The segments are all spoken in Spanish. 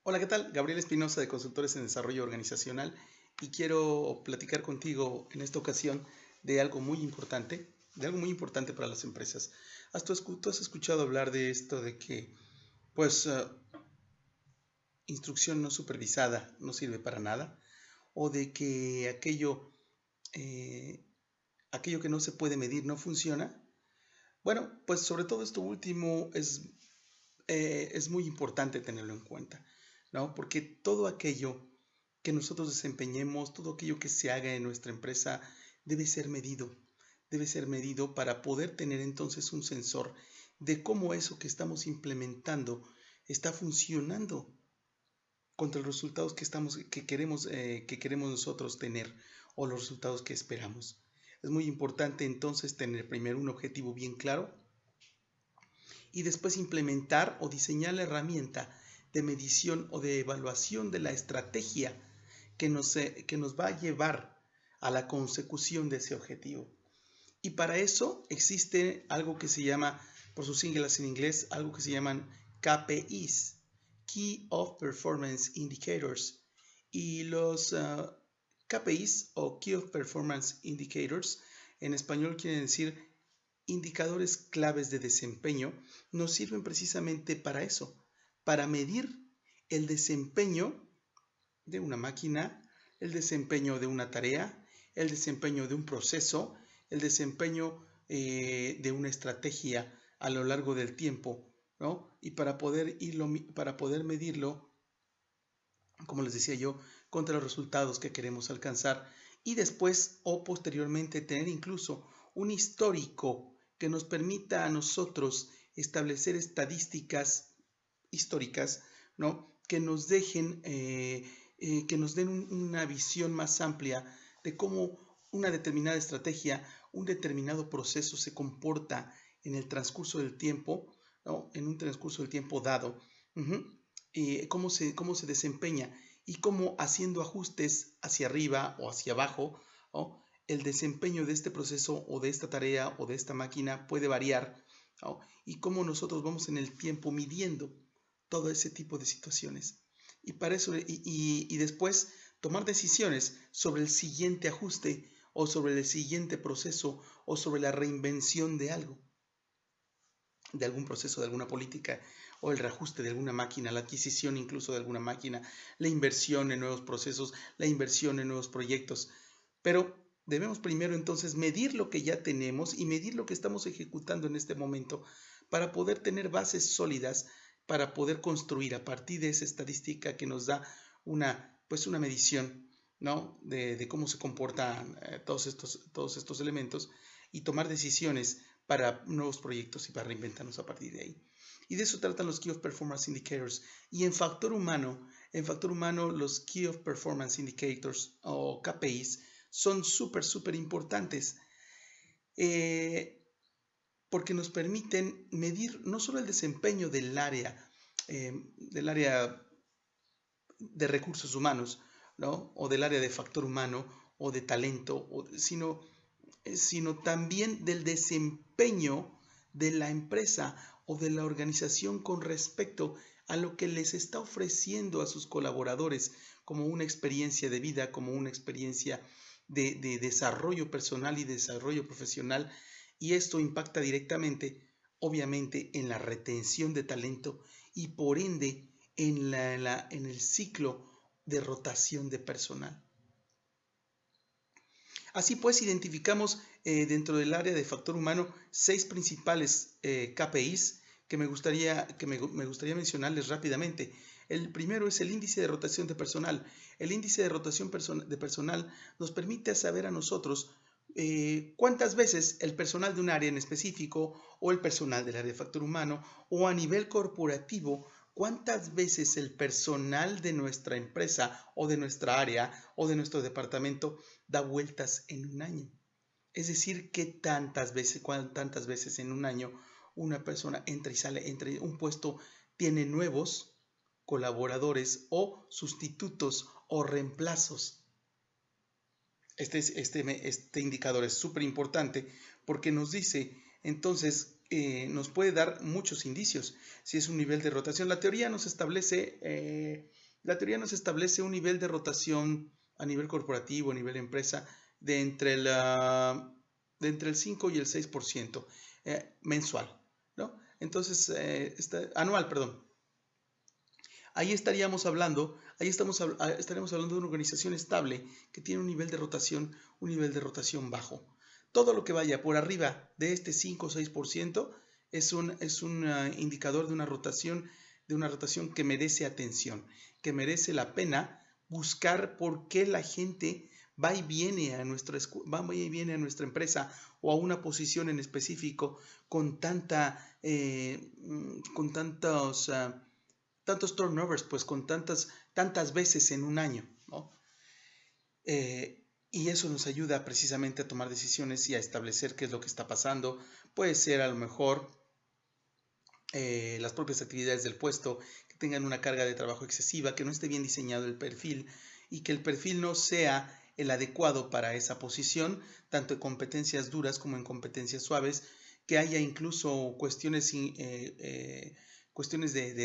Hola, ¿qué tal? Gabriel Espinosa de Consultores en Desarrollo Organizacional y quiero platicar contigo en esta ocasión de algo muy importante para las empresas. ¿Tú has escuchado hablar de esto de que, pues, instrucción no supervisada no sirve para nada? ¿O de que eh, aquello que no se puede medir no funciona? Bueno, pues sobre todo esto último es muy importante tenerlo en cuenta, ¿no? Porque todo aquello que nosotros desempeñemos, todo aquello que se haga en nuestra empresa debe ser medido para poder tener entonces un sensor de cómo eso que estamos implementando está funcionando contra los resultados que queremos nosotros tener o los resultados que esperamos. Es muy importante entonces tener primero un objetivo bien claro y después implementar o diseñar la herramienta de medición o de evaluación de la estrategia que nos va a llevar a la consecución de ese objetivo. Y para eso existe algo que se llama, por sus siglas en inglés, algo que se llaman KPIs, Key of Performance Indicators. Y los KPIs o Key of Performance Indicators en español quieren decir indicadores claves de desempeño, nos sirven precisamente para eso, para medir el desempeño de una máquina, el desempeño de una tarea, el desempeño de un proceso, el desempeño de una estrategia a lo largo del tiempo, ¿no? Y para poder medirlo, como les decía yo, contra los resultados que queremos alcanzar y después o posteriormente tener incluso un histórico que nos permita a nosotros establecer estadísticas históricas, ¿no? Que nos den una visión más amplia de cómo una determinada estrategia, un determinado proceso se comporta en el transcurso del tiempo, ¿no? En un transcurso del tiempo dado, cómo se desempeña y cómo haciendo ajustes hacia arriba o hacia abajo, ¿no? El desempeño de este proceso o de esta tarea o de esta máquina puede variar, ¿no? Y cómo nosotros vamos en el tiempo midiendo todo ese tipo de situaciones. Y para eso, y después tomar decisiones sobre el siguiente ajuste o sobre el siguiente proceso o sobre la reinvención de algo, de algún proceso, de alguna política o el reajuste de alguna máquina, la adquisición incluso de alguna máquina, la inversión en nuevos procesos, la inversión en nuevos proyectos. Pero debemos primero entonces medir lo que ya tenemos y medir lo que estamos ejecutando en este momento para poder tener bases sólidas, para poder construir a partir de esa estadística que nos da pues una medición, ¿no? De cómo se comportan todos estos elementos y tomar decisiones para nuevos proyectos y para reinventarnos a partir de ahí. Y de eso tratan los Key of Performance Indicators. Y en factor humano los Key of Performance Indicators o KPIs son súper importantes porque nos permiten medir no solo el desempeño del área de recursos humanos, ¿no? O del área de factor humano o de talento, sino también del desempeño de la empresa o de la organización con respecto a lo que les está ofreciendo a sus colaboradores como una experiencia de vida, como una experiencia de desarrollo personal y desarrollo profesional. Y esto impacta directamente, obviamente, en la retención de talento y por ende en el ciclo de rotación de personal. Así pues, identificamos dentro del área de factor humano 6 principales KPIs que me gustaría mencionarles rápidamente. El primero es el índice de rotación de personal. El índice de rotación de personal nos permite saber a nosotros cuántas veces el personal de un área en específico o el personal del área de factor humano o a nivel corporativo, cuántas veces el personal de nuestra empresa o de nuestra área o de nuestro departamento da vueltas en un año. Es decir, cuántas veces en un año una persona entra y sale, entre un puesto, tiene nuevos colaboradores o sustitutos o reemplazos. Este indicador es súper importante porque nos dice entonces nos puede dar muchos indicios. Si es un nivel de rotación, la teoría nos establece un nivel de rotación a nivel corporativo, a nivel empresa, de entre el 5 y el 6% mensual, ¿no? Entonces, anual, perdón. Ahí estaríamos hablando de una organización estable que tiene un nivel de rotación bajo. Todo lo que vaya por arriba de este 5 o 6% es un indicador de una rotación que merece atención, que merece la pena buscar por qué la gente va y viene a nuestra empresa o a una posición en específico con tantos turnovers, pues con tantas veces en un año, ¿no? Y eso nos ayuda precisamente a tomar decisiones y a establecer qué es lo que está pasando. Puede ser a lo mejor las propias actividades del puesto, que tengan una carga de trabajo excesiva, que no esté bien diseñado el perfil y que el perfil no sea el adecuado para esa posición, tanto en competencias duras como en competencias suaves, que haya incluso cuestiones de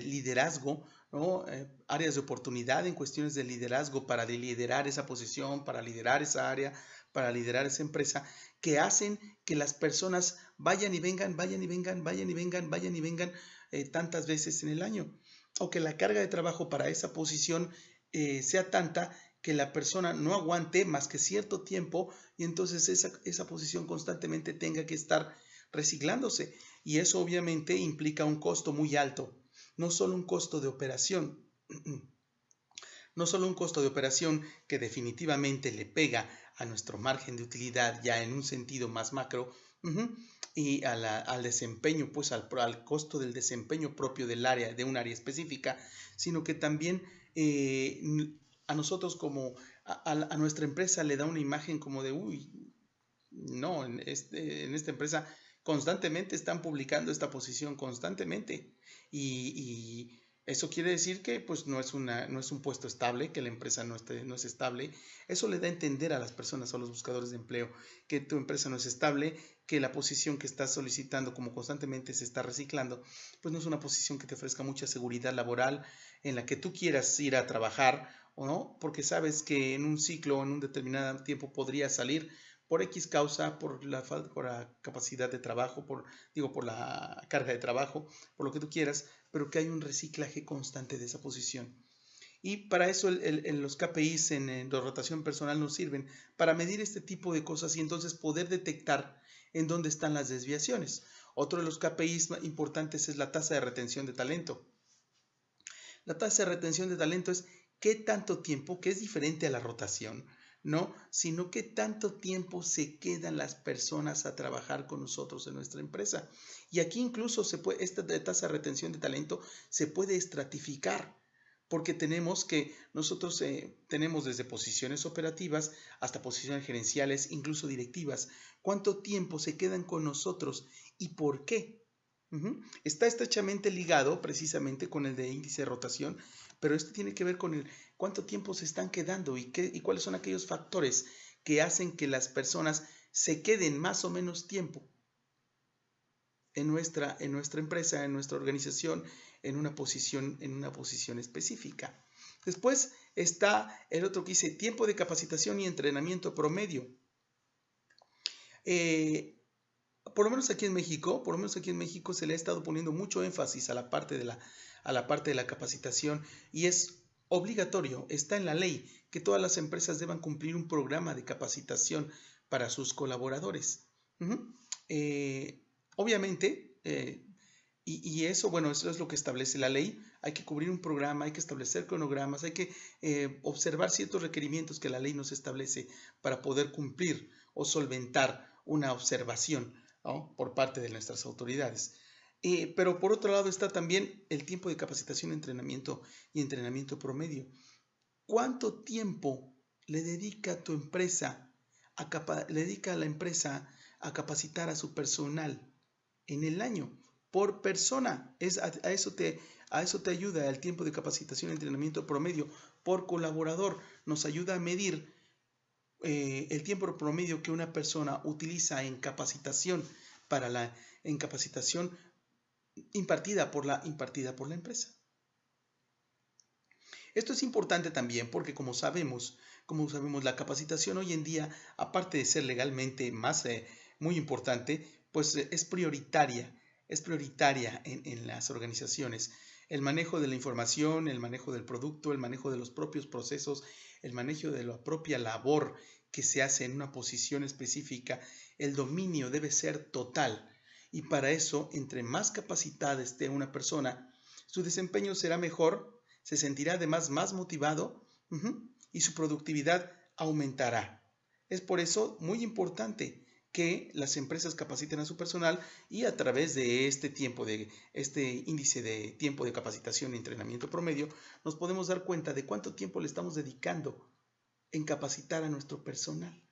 liderazgo, ¿no? Áreas de oportunidad en cuestiones de liderazgo para liderar esa posición, para liderar esa área, para liderar esa empresa, que hacen que las personas vayan y vengan tantas veces en el año, o que la carga de trabajo para esa posición sea tanta que la persona no aguante más que cierto tiempo y entonces esa posición constantemente tenga que estar reciclándose. Y eso obviamente implica un costo muy alto, no solo un costo de operación, que definitivamente le pega a nuestro margen de utilidad ya en un sentido más macro, y al desempeño, pues al costo del desempeño propio de un área específica, sino que también a nosotros como a nuestra empresa le da una imagen como de, uy, no, en esta empresa constantemente están publicando esta posición constantemente y eso quiere decir que pues no es un puesto estable, que la empresa no es estable. Eso le da a entender a las personas, a los buscadores de empleo, que tu empresa no es estable, que la posición que estás solicitando, como constantemente se está reciclando, pues no es una posición que te ofrezca mucha seguridad laboral en la que tú quieras ir a trabajar o no, porque sabes que en un ciclo o en un determinado tiempo podría salir por X causa, por la capacidad de trabajo, por la carga de trabajo, por lo que tú quieras, pero que hay un reciclaje constante de esa posición. Y para eso los KPIs en rotación personal nos sirven para medir este tipo de cosas y entonces poder detectar en dónde están las desviaciones. Otro de los KPIs importantes es la tasa de retención de talento. La tasa de retención de talento es qué tanto tiempo, que es diferente a la rotación, ¿no? Sino qué tanto tiempo se quedan las personas a trabajar con nosotros en nuestra empresa. Y aquí incluso esta tasa de retención de talento se puede estratificar, porque nosotros tenemos desde posiciones operativas hasta posiciones gerenciales, incluso directivas. ¿Cuánto tiempo se quedan con nosotros y por qué? Está estrechamente ligado precisamente con el de índice de rotación, pero esto tiene que ver con el cuánto tiempo se están quedando y cuáles son aquellos factores que hacen que las personas se queden más o menos tiempo en nuestra empresa, en nuestra organización, en una posición específica. Después está el otro que dice tiempo de capacitación y entrenamiento promedio. Por lo menos aquí en México se le ha estado poniendo mucho énfasis a la parte de la capacitación y es obligatorio, está en la ley que todas las empresas deban cumplir un programa de capacitación para sus colaboradores. Obviamente, y eso, bueno, eso es lo que establece la ley. Hay que cubrir un programa, hay que establecer cronogramas, hay que observar ciertos requerimientos que la ley nos establece para poder cumplir o solventar una observación, ¿no?, por parte de nuestras autoridades. Pero por otro lado está también el tiempo de capacitación, entrenamiento y entrenamiento promedio. ¿Cuánto tiempo le dedica tu empresa la empresa a capacitar a su personal en el año por persona? A eso te ayuda el tiempo de capacitación y entrenamiento promedio por colaborador. Nos ayuda a medir el tiempo promedio que una persona utiliza en capacitación para en capacitación impartida por la empresa. Esto es importante también porque como sabemos, la capacitación hoy en día, aparte de ser legalmente muy importante, pues es prioritaria en las organizaciones. El manejo de la información, el manejo del producto, el manejo de los propios procesos, el manejo de la propia labor que se hace en una posición específica, el dominio debe ser total. Y para eso, entre más capacitada esté una persona, su desempeño será mejor, se sentirá además más motivado y su productividad aumentará. Es por eso muy importante que las empresas capaciten a su personal y a través de este índice de tiempo de capacitación y entrenamiento promedio, nos podemos dar cuenta de cuánto tiempo le estamos dedicando en capacitar a nuestro personal.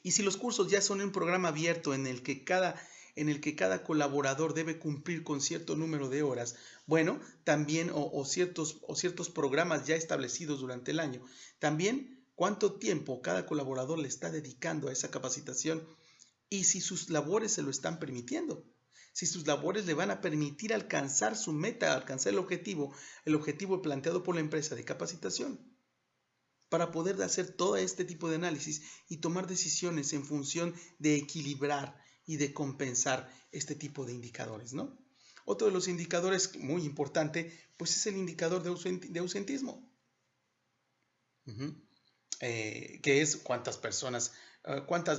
Y si los cursos ya son un programa abierto en el que cada colaborador debe cumplir con cierto número de horas, bueno, también o ciertos programas ya establecidos durante el año, también cuánto tiempo cada colaborador le está dedicando a esa capacitación y si sus labores se lo están permitiendo. Si sus labores le van a permitir alcanzar su meta, alcanzar el objetivo planteado por la empresa de capacitación, para poder hacer todo este tipo de análisis y tomar decisiones en función de equilibrar y de compensar este tipo de indicadores, ¿no? Otro de los indicadores muy importante, pues es el indicador de ausentismo, que es cuántas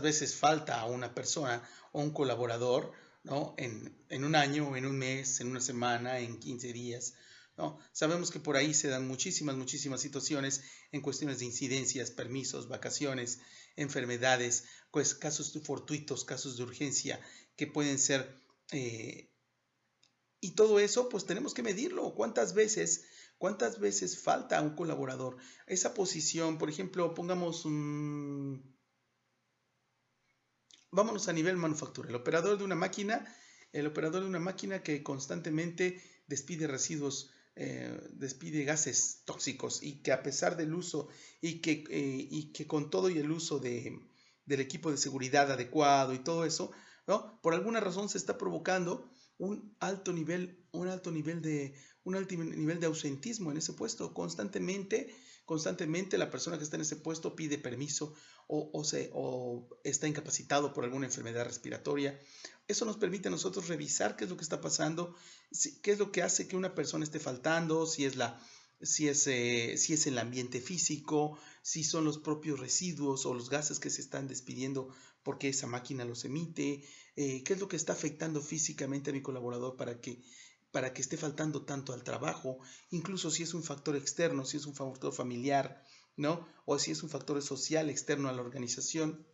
veces falta a una persona o un colaborador, ¿no? En un año, en un mes, en una semana, en 15 días, ¿no? Sabemos que por ahí se dan muchísimas situaciones en cuestiones de incidencias, permisos, vacaciones, enfermedades, pues casos fortuitos, casos de urgencia que pueden ser, y todo eso pues tenemos que medirlo. ¿Cuántas veces falta a un colaborador? Esa posición, por ejemplo, vámonos a nivel manufactura. El operador de una máquina que constantemente despide residuos, despide gases tóxicos y que a pesar del uso y que con todo y el uso del equipo de seguridad adecuado y todo eso, ¿no? Por alguna razón se está provocando un alto nivel de ausentismo en ese puesto. Constantemente la persona que está en ese puesto pide permiso o está incapacitado por alguna enfermedad respiratoria. Eso nos permite a nosotros revisar qué es lo que está pasando, qué es lo que hace que una persona esté faltando, si es el ambiente físico, si son los propios residuos o los gases que se están despidiendo porque esa máquina los emite, qué es lo que está afectando físicamente a mi colaborador para que esté faltando tanto al trabajo, incluso si es un factor externo, si es un factor familiar, ¿no? O si es un factor social externo a la organización,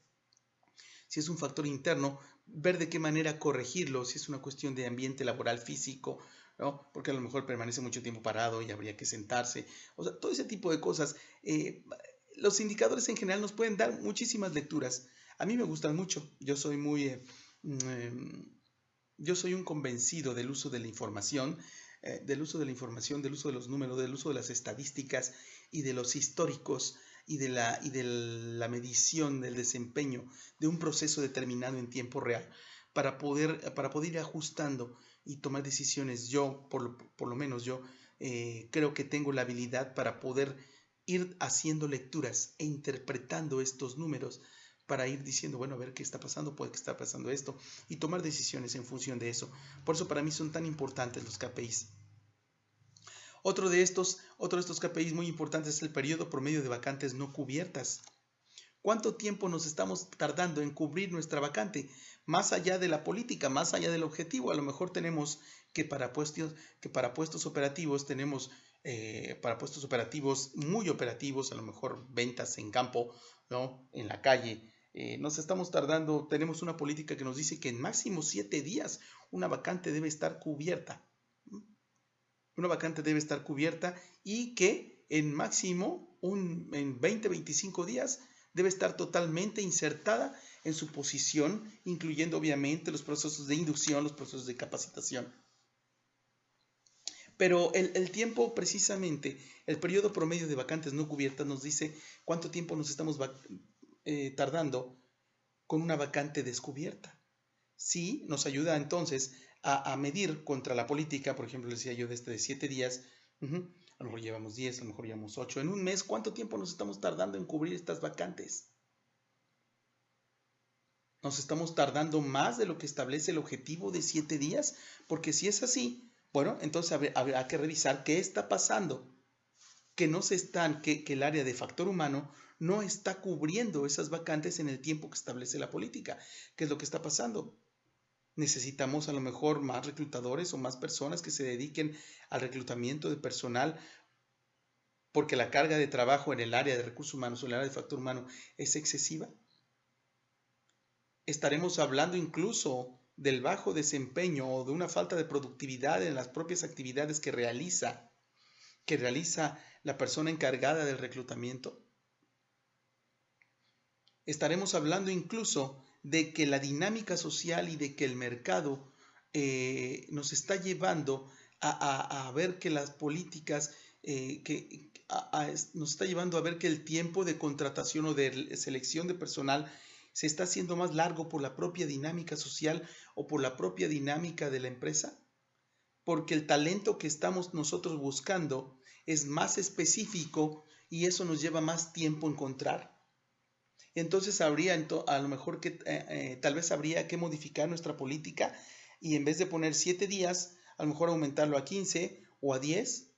si es un factor interno, ver de qué manera corregirlo, si es una cuestión de ambiente laboral físico, ¿no? Porque a lo mejor permanece mucho tiempo parado y habría que sentarse, o sea, todo ese tipo de cosas. Los indicadores en general nos pueden dar muchísimas lecturas. A mí me gustan mucho, yo soy un convencido del uso de la información, del uso de los números, del uso de las estadísticas y de los históricos y de la medición del desempeño de un proceso determinado en tiempo real para poder ir ajustando y tomar decisiones. Yo, por lo menos yo, creo que tengo la habilidad para poder ir haciendo lecturas e interpretando estos números para ir diciendo, bueno, a ver qué está pasando, puede que está pasando esto, y tomar decisiones en función de eso. Por eso para mí son tan importantes los KPIs. Otro de estos KPIs muy importantes es el periodo promedio de vacantes no cubiertas. ¿Cuánto tiempo nos estamos tardando en cubrir nuestra vacante? Más allá de la política, más allá del objetivo, a lo mejor tenemos que para puestos operativos tenemos para puestos operativos muy operativos, a lo mejor ventas en campo, ¿no? En la calle. Nos estamos tardando, tenemos una política que nos dice que en máximo 7 días una vacante debe estar cubierta. Una vacante debe estar cubierta y que en máximo en 20-25 días debe estar totalmente insertada en su posición, incluyendo obviamente los procesos de inducción, los procesos de capacitación. Pero el tiempo precisamente, el periodo promedio de vacantes no cubiertas nos dice cuánto tiempo nos estamos tardando con una vacante descubierta. Sí, nos ayuda entonces a medir contra la política, por ejemplo, decía yo de 7 días, a lo mejor llevamos 10, a lo mejor llevamos 8. En un mes, ¿cuánto tiempo nos estamos tardando en cubrir estas vacantes? Nos estamos tardando más de lo que establece el objetivo de 7 días, porque si es así, bueno, entonces habrá que revisar qué está pasando, que no se están, que el área de factor humano no está cubriendo esas vacantes en el tiempo que establece la política. ¿Qué es lo que está pasando? Necesitamos a lo mejor más reclutadores o más personas que se dediquen al reclutamiento de personal porque la carga de trabajo en el área de recursos humanos o en el área de factor humano es excesiva. Estaremos hablando incluso del bajo desempeño o de una falta de productividad en las propias actividades que realiza la persona encargada del reclutamiento. Estaremos hablando incluso de que la dinámica social y de que el mercado nos está llevando a ver que las políticas, nos está llevando a ver que el tiempo de contratación o de selección de personal se está haciendo más largo por la propia dinámica social o por la propia dinámica de la empresa, porque el talento que estamos nosotros buscando es más específico y eso nos lleva más tiempo a encontrar. Entonces habría a lo mejor que tal vez habría que modificar nuestra política y en vez de poner 7 días, a lo mejor aumentarlo a 15 o a 10.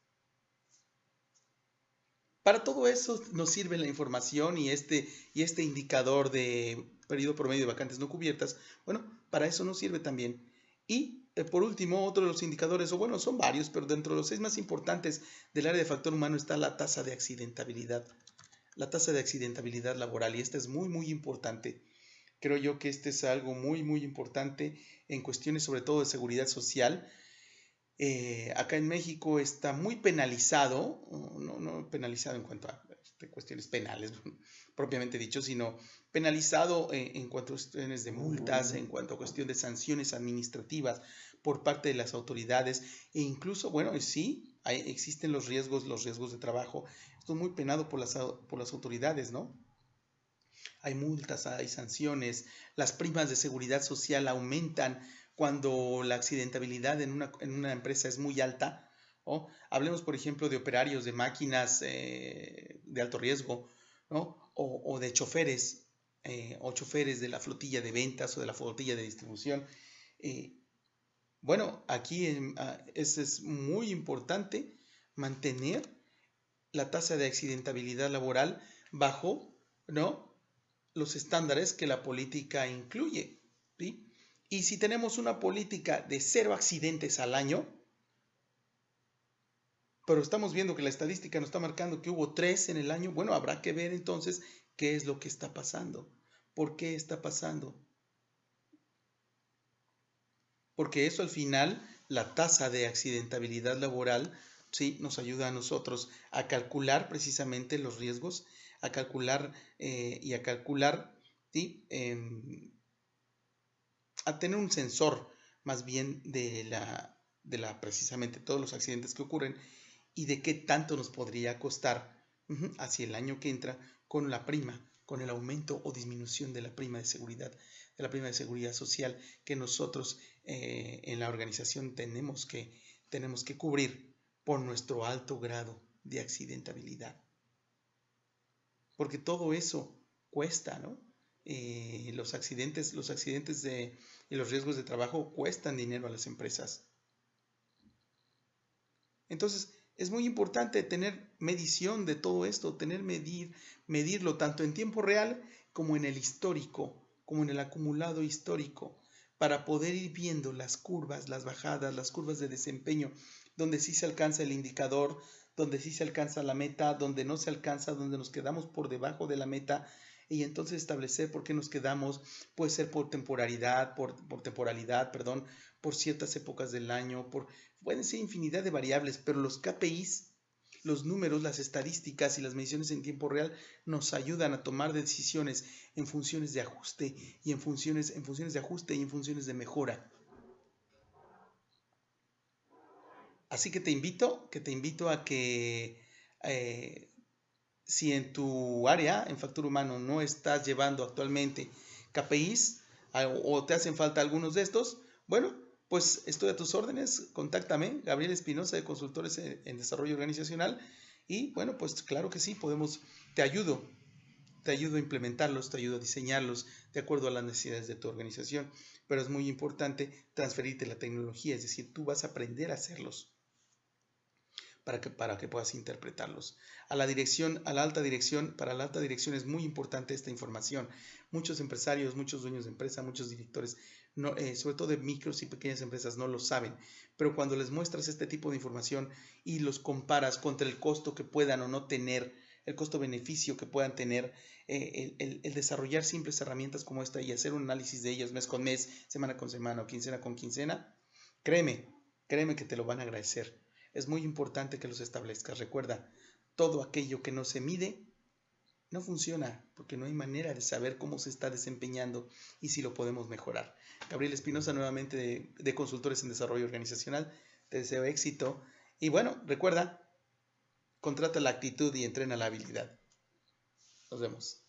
Para todo eso nos sirve la información y este indicador de periodo promedio de vacantes no cubiertas. Bueno, para eso nos sirve también. Y por último, otro de los indicadores, o bueno, son varios, pero dentro de los 6 más importantes del área de factor humano está la tasa de accidentabilidad. La tasa de accidentabilidad laboral, y esta es muy, muy importante. Creo yo que este es algo muy, muy importante en cuestiones sobre todo de seguridad social. Acá en México está muy penalizado, no penalizado en cuanto a cuestiones penales propiamente dicho, sino penalizado en cuanto a cuestiones de multas, en cuanto a cuestión de sanciones administrativas por parte de las autoridades e incluso, bueno, sí, existen los riesgos de trabajo. Esto es muy penado por las autoridades, ¿no? Hay multas, hay sanciones, las primas de seguridad social aumentan cuando la accidentabilidad en una empresa es muy alta. ¿No? Hablemos, por ejemplo, de operarios de máquinas de alto riesgo, ¿no? O de choferes, o choferes de la flotilla de ventas o de la flotilla de distribución. Bueno, aquí es muy importante mantener la tasa de accidentabilidad laboral bajo, ¿no?, los estándares que la política incluye, ¿sí? Y si tenemos una política de 0 accidentes al año, pero estamos viendo que la estadística nos está marcando que hubo 3 en el año, bueno, habrá que ver entonces qué es lo que está pasando, por qué está pasando. Porque eso al final, la tasa de accidentabilidad laboral, sí, nos ayuda a nosotros a calcular precisamente los riesgos, a calcular ¿sí? A tener un sensor más bien de precisamente todos los accidentes que ocurren y de qué tanto nos podría costar hacia el año que entra con la prima, con el aumento o disminución de la prima de seguridad social que nosotros en la organización tenemos que cubrir por nuestro alto grado de accidentabilidad. Porque todo eso cuesta, ¿no? Los accidentes y los riesgos de trabajo cuestan dinero a las empresas. Entonces, es muy importante tener medición de todo esto, medirlo tanto en tiempo real como en el histórico, como en el acumulado histórico, para poder ir viendo las curvas, las bajadas, las curvas de desempeño, donde sí se alcanza el indicador, donde sí se alcanza la meta, donde no se alcanza, donde nos quedamos por debajo de la meta, y entonces establecer por qué nos quedamos. Puede ser por temporalidad, perdón, por ciertas épocas del año, pueden ser infinidad de variables, pero los KPIs, los números, las estadísticas y las mediciones en tiempo real nos ayudan a tomar decisiones en funciones de ajuste y en funciones de ajuste y en funciones de mejora. Así que te invito a que si en tu área, en factor humano, no estás llevando actualmente KPIs, o te hacen falta algunos de estos, bueno, pues estoy a tus órdenes, contáctame, Gabriel Espinosa de Consultores en Desarrollo Organizacional, y bueno, pues claro que sí, te ayudo a implementarlos, te ayudo a diseñarlos de acuerdo a las necesidades de tu organización, pero es muy importante transferirte la tecnología, es decir, tú vas a aprender a hacerlos para que puedas interpretarlos. A la alta dirección, para la alta dirección es muy importante esta información. Muchos empresarios, muchos dueños de empresa, muchos directores, no, sobre todo de micros y pequeñas empresas, no lo saben. Pero cuando les muestras este tipo de información y los comparas contra el costo que puedan o no tener, el costo-beneficio que puedan tener, el desarrollar simples herramientas como esta y hacer un análisis de ellas mes con mes, semana con semana o quincena con quincena, créeme que te lo van a agradecer. Es muy importante que los establezcas. Recuerda, todo aquello que no se mide no funciona, porque no hay manera de saber cómo se está desempeñando y si lo podemos mejorar. Gabriel Espinosa, nuevamente de Consultores en Desarrollo Organizacional, te deseo éxito. Y bueno, recuerda, contrata la actitud y entrena la habilidad. Nos vemos.